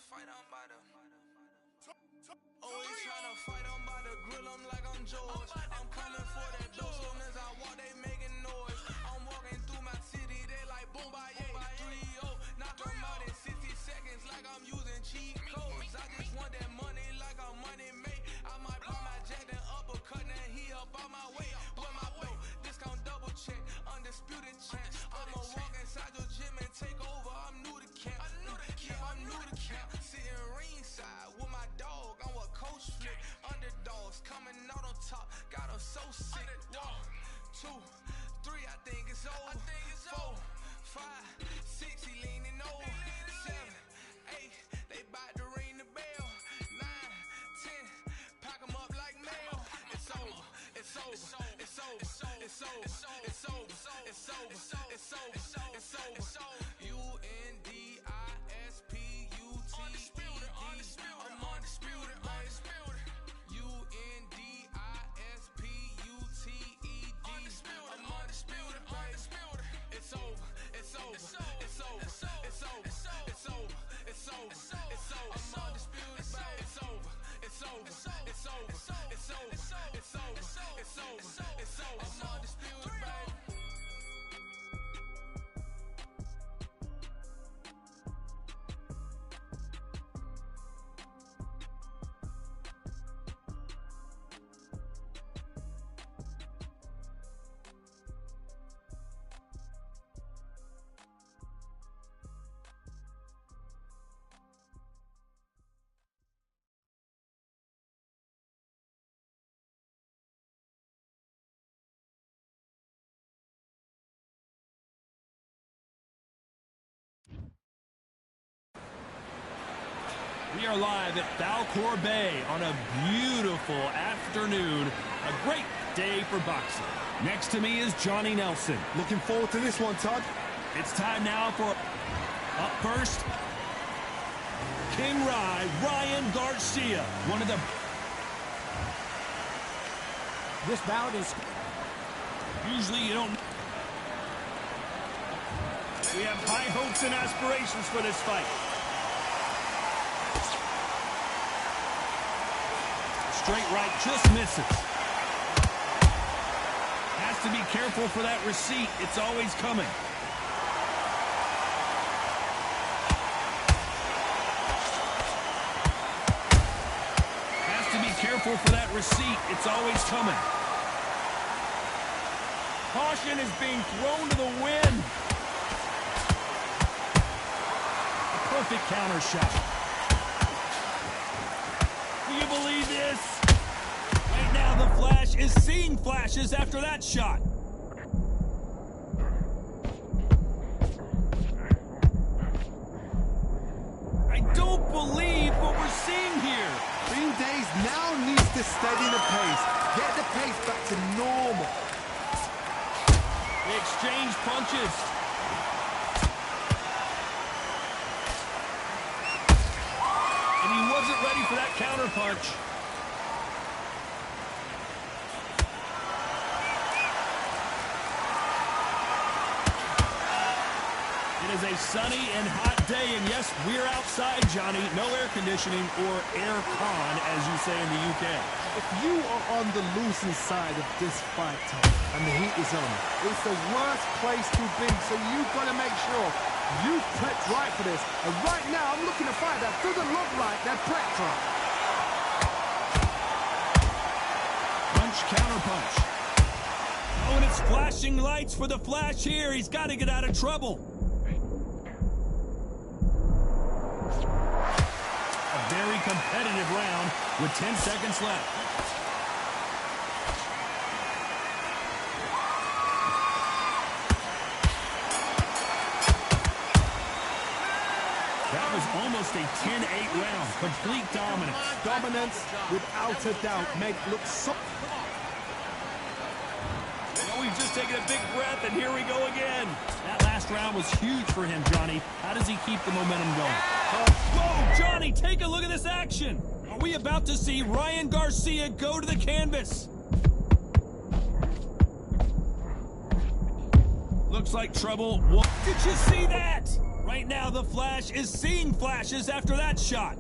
fight, I'm about to. Always tryna fight, I'm about to grill them like I'm George. I'm coming for that dough, soon as I walk, they making noise. I'm walking through my city, they like boom, bye, 3-0. Knock them out in 60 seconds like I'm using cheat codes. I just want that money like I'm money made. I might pop my jack and uppercut, and he up on my way. With my belt, discount double check, undisputed champ. I'ma walk inside your gym and take over. I'm new to camp. I'm new to camp. Sitting ringside with my dog. I'm what coach flip. Underdogs coming out on top. Got them so sick. 1, 2, 3, I think it's over. 4, 5, 6, he leaning over. 7, 8, they bout to ring the bell. 9, 10, pack them up like mail. It's over. It's over. It's over. It's over. It's over. It's over. It's over. It's over. Undisputed. I'm undisputed. I'm undisputed. It's over. It's over. It's over. It's over. It's over. It's over. It's over. I'm undisputed. It's over. It's over. It's over. It's over. It's over. It's over. It's over. I'm undisputed, baby. We are live at Valcour Bay on a beautiful afternoon. A great day for boxing. Next to me is Johnny Nelson. Looking forward to this one, Todd. It's time now for up first, King Ryan Garcia. One of the... This bout is... Usually you don't... We have high hopes and aspirations for this fight. Straight right just misses. Has to be careful for that receipt. It's always coming. Has to be careful for that receipt. It's always coming. Caution is being thrown to the wind. A perfect counter shot. Do you believe this? Right now, the Flash is seeing flashes after that shot. I don't believe what we're seeing here. Green Days now needs to steady the pace. Get the pace back to normal. They exchange punches. And he wasn't ready for that counter punch. It is a sunny and hot day, and yes, we're outside, Johnny. No air conditioning or air con, as you say in the UK. If you are on the losing side of this fight, Tom, and the heat is on, it's the worst place to be, so you've got to make sure you prepped right for this. And right now, I'm looking to fight that doesn't look like they're prepped right. Punch, counter punch. Oh, and it's flashing lights for the Flash here. He's got to get out of trouble. A very competitive round with 10 seconds left. That was almost a 10-8 round. Complete dominance. Dominance, without a doubt, make look so... Well, we've just taken a big breath, and here we go again. That last round was huge for him, Johnny. How does he keep the momentum going? Whoa, Johnny, take a look at this action. Are we about to see Ryan Garcia go to the canvas? Looks like trouble. Did you see that? Right now, the Flash is seeing flashes after that shot.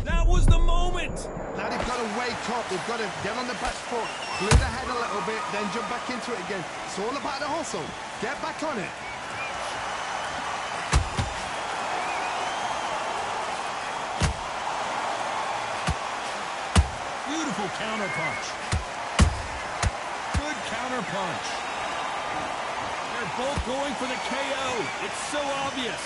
That was the moment. Now they've got to wake up. They've got to get on the back foot, clear the head a little bit, then jump back into it again. It's all about the hustle. Get back on it. Beautiful counter punch. Good counter punch. They're both going for the KO. It's so obvious.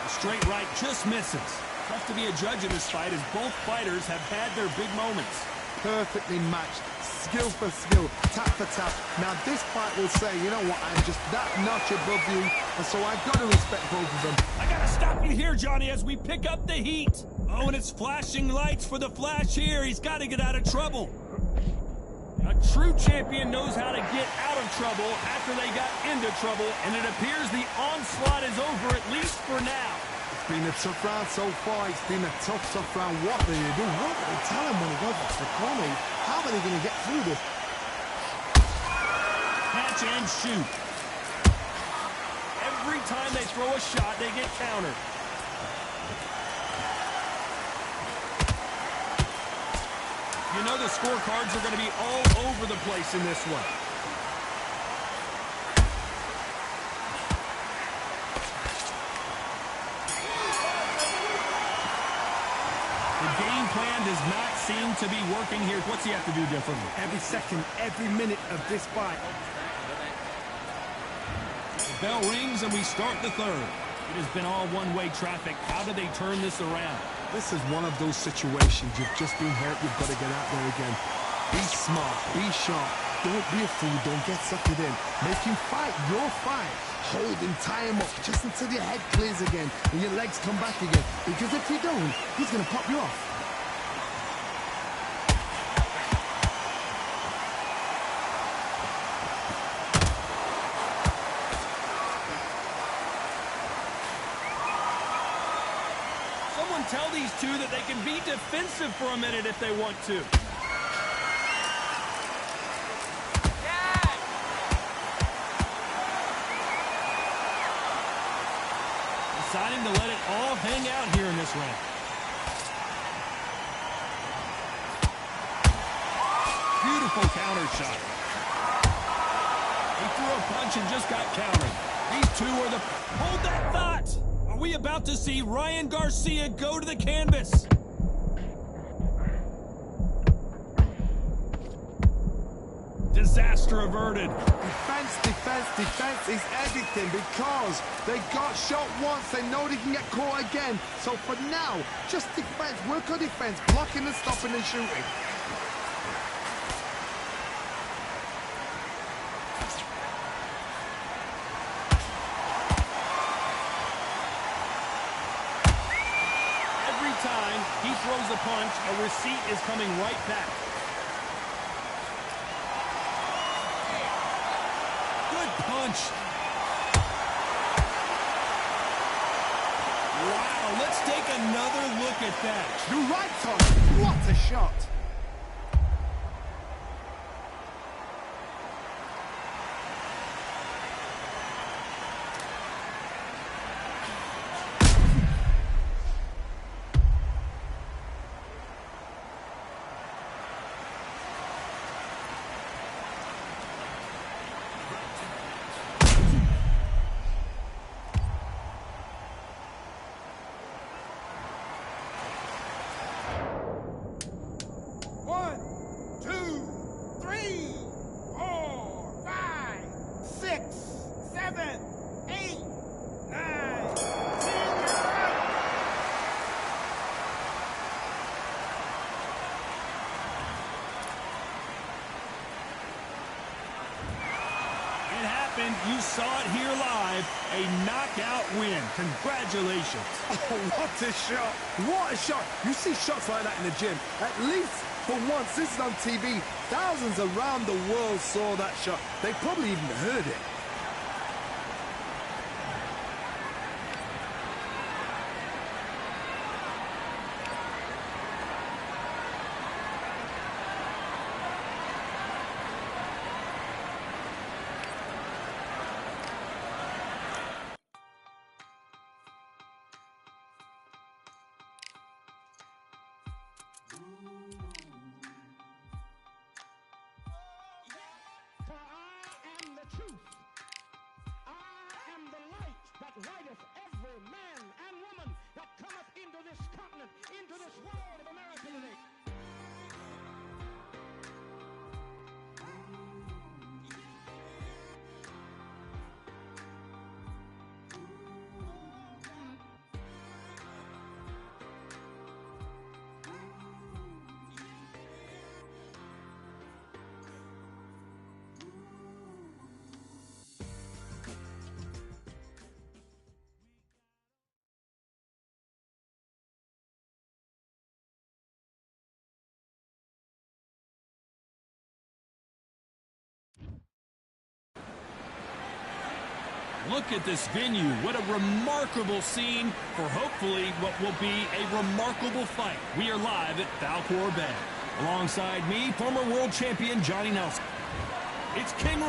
The straight right just misses. Tough to be a judge in this fight as both fighters have had their big moments. Perfectly matched. Skill for skill, tap for tap. Now this fight will say, you know what, I'm just that notch above you, and so I've got to respect both of them. I gotta stop you here, Johnny, as we pick up the heat. Oh, and it's flashing lights for the Flash here. He's got to get out of trouble. A true champion knows how to get out of trouble after they got into trouble, and it appears the onslaught is over, at least for now. It's been a tough round so far. It's been a tough round. What do they do? What do they tell him when he goes back to the corner? How are they going to get through this? Catch and shoot. Every time they throw a shot, they get countered. You know the scorecards are going to be all over the place in this one. The game plan does not seem to be working here. What's he have to do differently? Every second, every minute of this fight. The bell rings and we start the third. It has been all one-way traffic. How do they turn this around? This is one of those situations. You've just been hurt. You've got to get out there again. Be smart. Be sharp. Don't be a fool. Don't get suckered in. Make him fight your fight. Hold him, tie him up, just until your head clears again and your legs come back again. Because if you don't, he's going to pop you off. Someone tell these two that they can be defensive for a minute if they want to. Deciding to let it all hang out here in this round. Beautiful counter shot. He threw a punch and just got countered. These two are the... Hold that thought! Are we about to see Ryan Garcia go to the canvas? Disaster averted. Defense is everything because they got shot once. They know they can get caught again. So for now, just defense. Work on defense. Blocking and stopping and shooting. Every time he throws a punch, a receipt is coming right back. Punch. Wow, let's take another look at that. You're right, Tom. What a shot. You saw it here live, a knockout win. Congratulations. Oh, what a shot. What a shot. You see shots like that in the gym. At least for once, this is on TV. Thousands around the world saw that shot. They probably even heard it. into this world of America today. Look at this venue. What a remarkable scene for hopefully what will be a remarkable fight. We are live at Falcor Bay. Alongside me, former world champion Johnny Nelson. It's King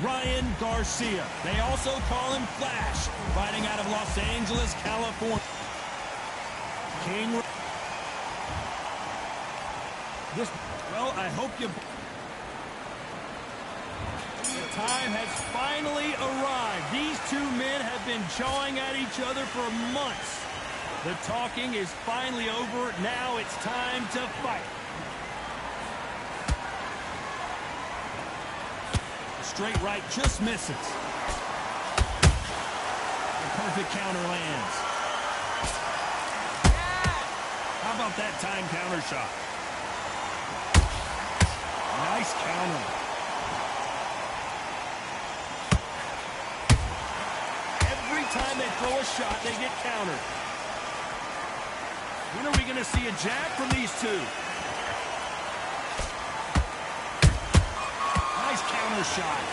Ryan Garcia. They also call him Flash, fighting out of Los Angeles, California. Well, I hope you... The time has finally arrived. These two men have been jawing at each other for months. The talking is finally over. Now it's time to fight. Straight right just misses. The perfect counter lands. How about that time counter shot? Nice counter. Every time they throw a shot, they get countered. When are we going to see a jab from these two? Nice counter shot.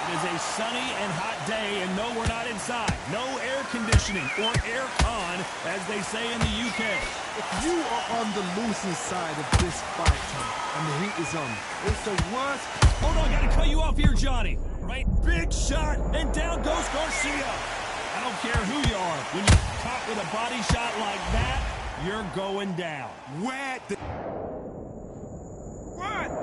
It is a sunny and hot day, and no, we're not inside. No air conditioning, or air con, as they say in the UK. If you are on the losing side of this fight, and the heat is on, it's the worst. Hold on, gotta cut you off here, Johnny. Right, big shot, and down goes Garcia. I don't care who you are. When you're caught with a body shot like that, you're going down. Where the... 1, 2, 3, 4.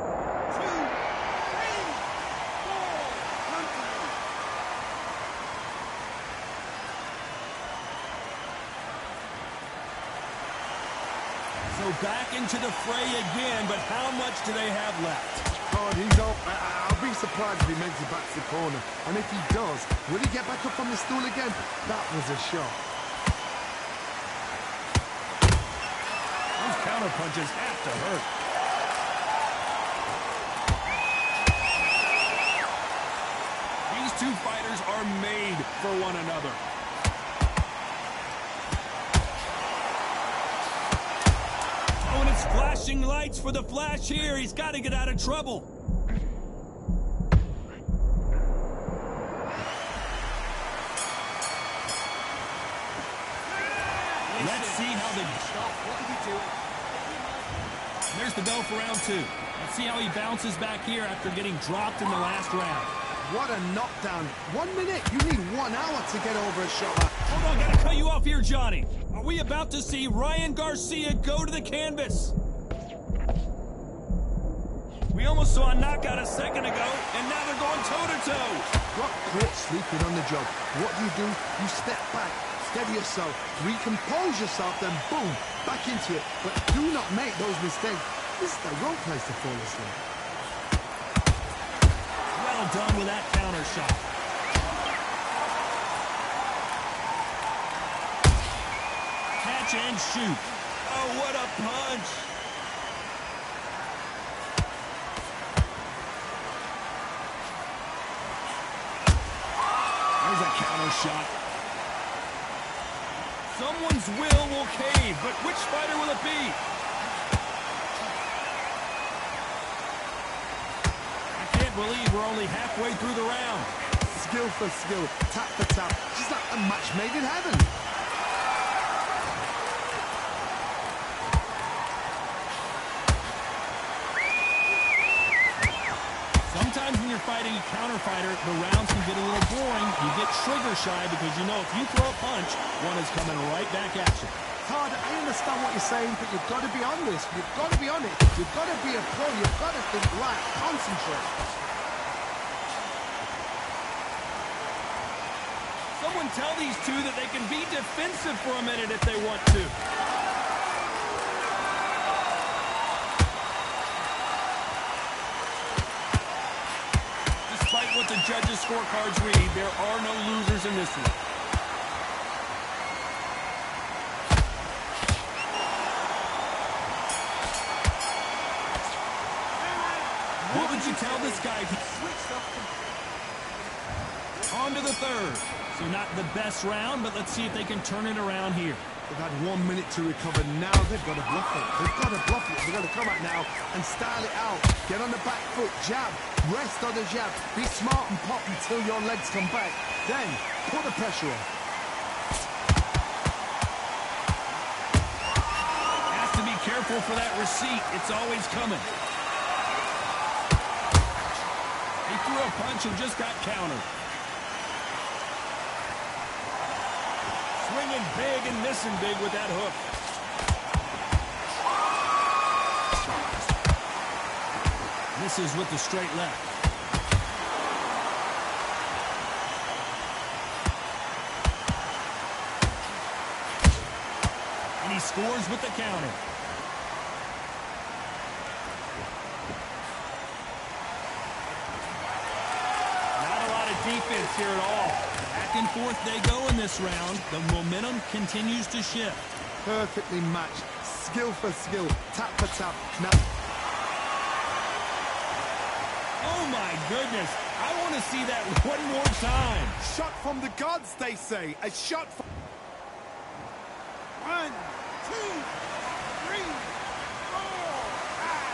So back into the fray again, but how much do they have left? God, he's up. I'll be surprised if he makes it back to the corner. And if he does, will he get back up on the stool again? That was a shot. Those counter punches have to hurt. These two fighters are made for one another. Oh, and it's flashing lights for the Flash here. He's got to get out of trouble. Let's see how the... What did he do? There's the bell for round 2. Let's see how he bounces back here after getting dropped in the last round. What a knockdown. 1 minute. You need 1 hour to get over a shot. Hold on, gotta cut you off here, Johnny. Are we about to see Ryan Garcia go to the canvas? We almost saw a knockout a second ago, and now they're going toe-to-toe. Got caught sleeping on the job. What do? You step back, steady yourself, recompose yourself, then boom, back into it. But do not make those mistakes. This is the wrong place to fall asleep. Well done with that counter shot. Catch and shoot. Oh, what a punch. There's a counter shot. Someone's will cave, but which fighter will it be? I can't believe we're only halfway through the round. Skill for skill, tap for tap, just like a match made in heaven. Sometimes when you're fighting a counter fighter, the rounds can get a little boring. You get trigger shy because you know if you throw a punch, one is coming right back at you. Todd, I understand what you're saying, but you've got to be on this. You've got to be on it. You've got to be a pro. You've got to think right. Concentrate. Someone tell these two that they can be defensive for a minute if they want to. Despite what the judges' scorecards read, there are no losers in this one. What would you tell this guy? On to the third. So not the best round, but let's see if they can turn it around here. They've had 1 minute to recover. Now they've got to bluff it. They've got to bluff it. They've got to come out now and style it out. Get on the back foot, jab, rest on the jab. Be smart and pop until your legs come back. Then put the pressure on. Has to be careful for that receipt. It's always coming. He threw a punch and just got countered. Swinging big and missing big with that hook. Misses with the straight left. And he scores with the counter. Not a lot of defense here at all. Back and forth they go in this round. The momentum continues to shift. Perfectly matched. Skill for skill. Tap for tap. Now. Oh my goodness. I want to see that one more time. Shot from the gods, they say. A shot from... 1, 2, 3, 4, 5.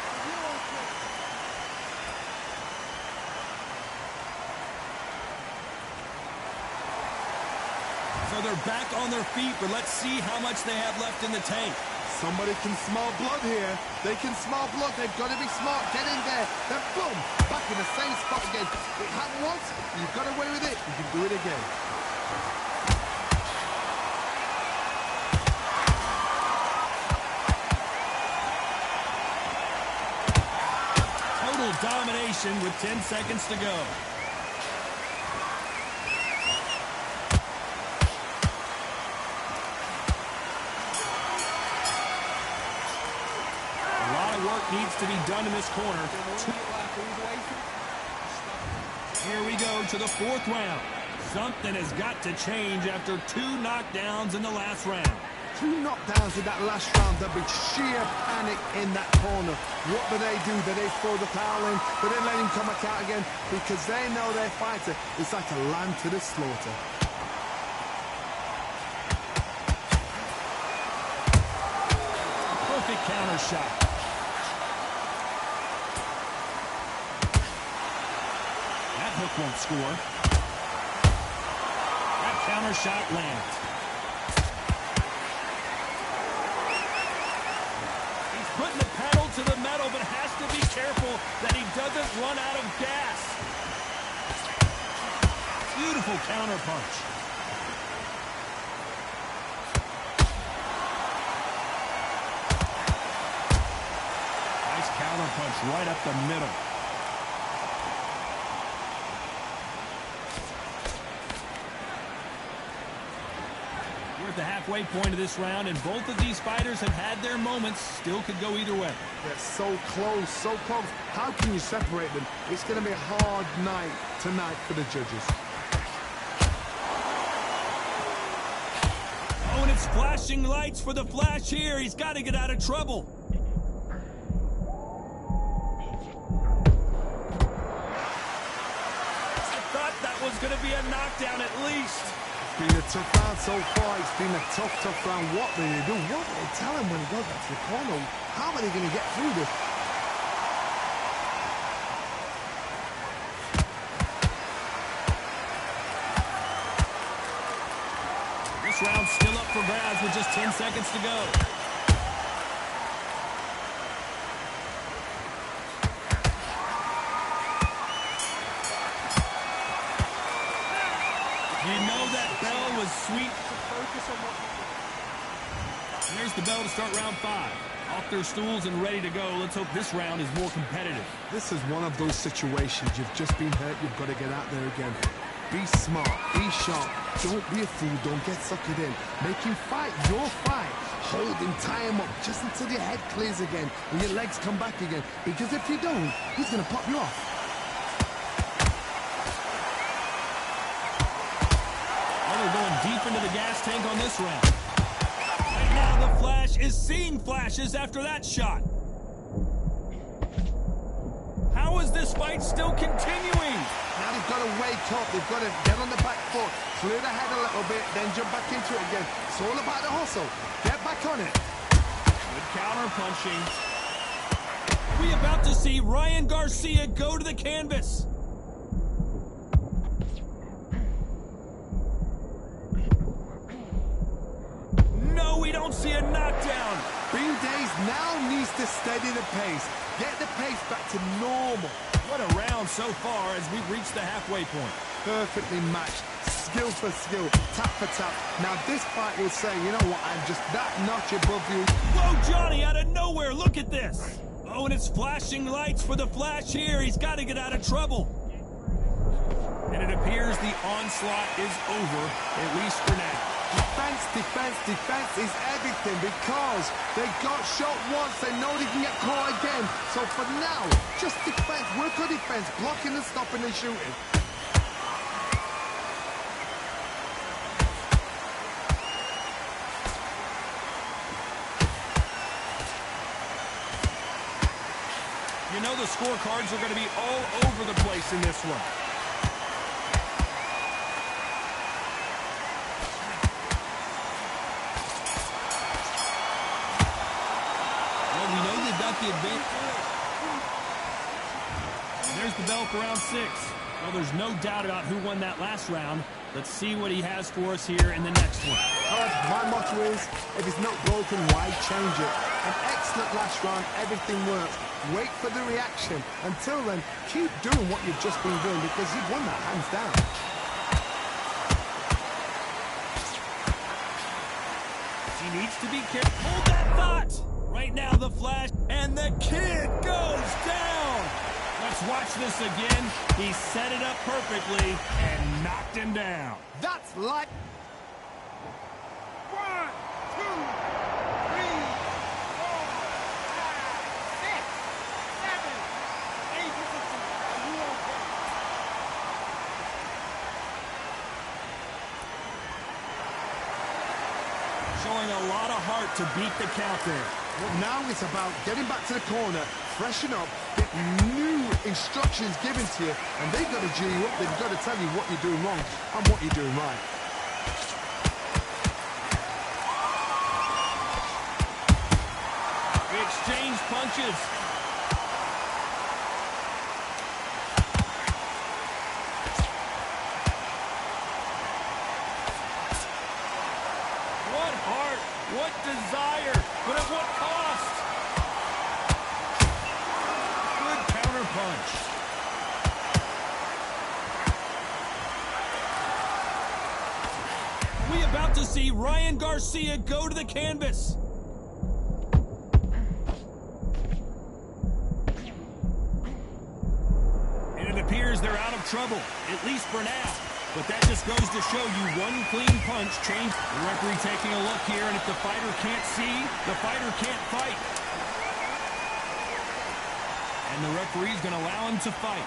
So they're back on their feet, but let's see how much they have left in the tank. Somebody can smell blood here. They can smell blood. They've got to be smart. Get in there. Then boom, back in the same spot again. It happened once. You've got away with it. You can do it again. Total domination with 10 seconds to go. Needs to be done in this corner. Here we go to the fourth round. Something has got to change after 2 knockdowns in the last round. 2 knockdowns in that last round. There'll be sheer panic in that corner. What do? Do they throw the towel in? Do they let him come back out again? Because they know their fighter is like a lamb to the slaughter. Perfect counter shot. Hook won't score. That counter shot lands. He's putting the pedal to the metal, but has to be careful that he doesn't run out of gas. Beautiful counter punch. Nice counter punch right up the middle. The halfway point of this round, and both of these fighters have had their moments. Still could go either way. They're so close, so close. How can you separate them? It's going to be a hard night tonight for the judges. Oh, and it's flashing lights for the Flash here. He's got to get out of trouble. I thought that was going to be a knockdown at least. It's been a tough round so far. It's been a tough round. What do they do? What do they tell him when he goes back to the corner? How are they going to get through this? This round's still up for grabs with just 10 seconds to go. You know that bell was sweet. There's the bell to start round 5. Off their stools and ready to go. Let's hope this round is more competitive. This is one of those situations. You've just been hurt. You've got to get out there again. Be smart, be sharp, don't be a fool, don't get suckered in. Make him fight your fight. Hold him, tie him up, just until your head clears again and your legs come back again. Because if you don't, he's gonna pop you off. Oh, they're going deep into the gas tank on this round. Right now, the Flash is seeing flashes after that shot. How is this fight still continuing? Now they've got to wake up, they've got to get on the back foot, clear the head a little bit, then jump back into it again. It's all about the hustle. Get back on it. Good counter punching. Are we about to see Ryan Garcia go to the canvas? No, we don't see a knockdown. Bean Days now needs to steady the pace. Get the pace back to normal. What a round so far as we've reached the halfway point. Perfectly matched, skill for skill, tap for tap. Now this fight will say, you know what, I'm just that notch above you. Whoa, Johnny, out of nowhere, look at this. Oh, and it's flashing lights for the Flash here. He's got to get out of trouble. And it appears the onslaught is over, at least for now. Defense, defense, defense is everything because they got shot once, they know they can get caught again. So for now, just defense, work on defense, blocking and stopping and shooting. You know the scorecards are going to be all over the place in this one. The advantage. There's the bell for round 6. Well, there's no doubt about who won that last round. Let's see what he has for us here in the next one. My motto is, if it's not broken, why change it? An excellent last round, everything works. Wait for the reaction. Until then, keep doing what you've just been doing because you've won that hands down. He needs to be careful. Hold that thought! Right now, the Flash, and the kid goes down. Let's watch this again. He set it up perfectly and knocked him down. That's like... 1, 2, 3, 4, 5, 6, 7, 8. Are you okay? Showing a lot of heart to beat the count there. Well, now it's about getting back to the corner, freshen up, get new instructions given to you, and they've got to G you up. They've got to tell you what you're doing wrong and what you're doing right. We exchange punches. What heart, what desire, but at what cost? Good counter punch. We about to see Ryan Garcia go to the canvas. And it appears they're out of trouble, at least for now. But that just goes to show you one clean punch changed. The referee taking a look here, and if the fighter can't see, the fighter can't fight. And the referee's going to allow him to fight.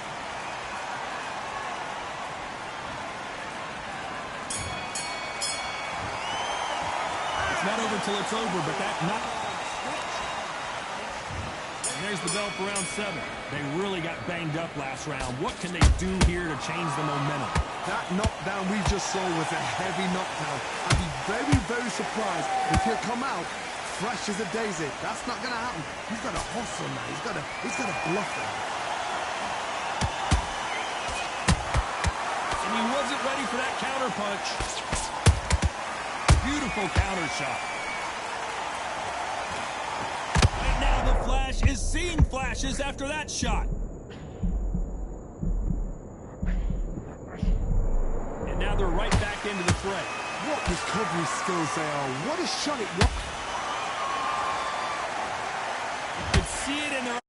It's not over till it's over, but that not... And there's the bell for round 7. They really got banged up last round. What can they do here to change the momentum? That knockdown we just saw was a heavy knockdown. I'd be very, very surprised if he'll come out fresh as a daisy. That's not going to happen. He's got to hustle now. He's got to bluff it. And he wasn't ready for that counter punch. Beautiful counter shot. Right now, the Flash is seeing flashes after that shot. And now they're right back into the fray. What recovery skills they are. What a shot it was. You could see it in their